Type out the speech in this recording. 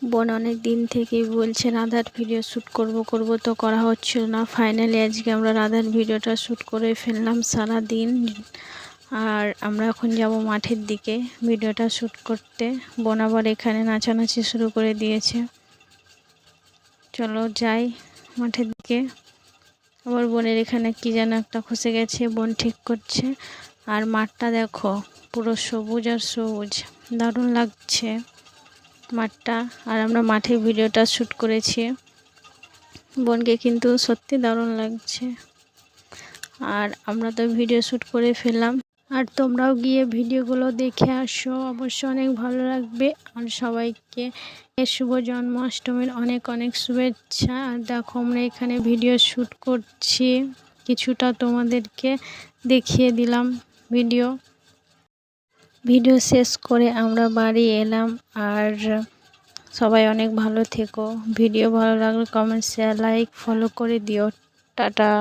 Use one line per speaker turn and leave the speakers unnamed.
বোন অনেক দিন থেকেই বলছে রাধার ভিডিও শ্যুট করব তো করা হচ্ছিল না। ফাইনালি আজকে আমরা রাধার ভিডিওটা শ্যুট করে ফেললাম সারা দিন। আর আমরা এখন যাব মাঠের দিকে ভিডিওটা শ্যুট করতে। বোন আবার এখানে নাচানাচি শুরু করে দিয়েছে। চলো যাই মাঠের দিকে। আবার বোনের এখানে কি যেন একটা খসে গেছে, বোন ঠিক করছে। আর মাঠটা দেখো পুরো সবুজ আর সবুজ, দারুণ লাগছে মাঠটা। আর আমরা মাঠে ভিডিওটা শ্যুট করেছি, বোনকে কিন্তু সত্যি দারুণ লাগছে। আর আমরা তো ভিডিও শ্যুট করে ফেললাম। আর তোমরাও গিয়ে ভিডিওগুলো দেখে আসো, অবশ্যই অনেক ভালো লাগবে। আর সবাইকে শুভ জন্মাষ্টমীর অনেক অনেক শুভেচ্ছা। আর দেখো আমরা এখানে ভিডিও শ্যুট করছি, কিছুটা তোমাদেরকে দেখিয়ে দিলাম ভিডিও শেষ করে আমরা বাড়ি এলাম। আর সবাই অনেক ভালো থেকো। ভিডিও ভালো লাগলে কমেন্ট, শেয়ার, লাইক, ফলো করে দিও। টাটা।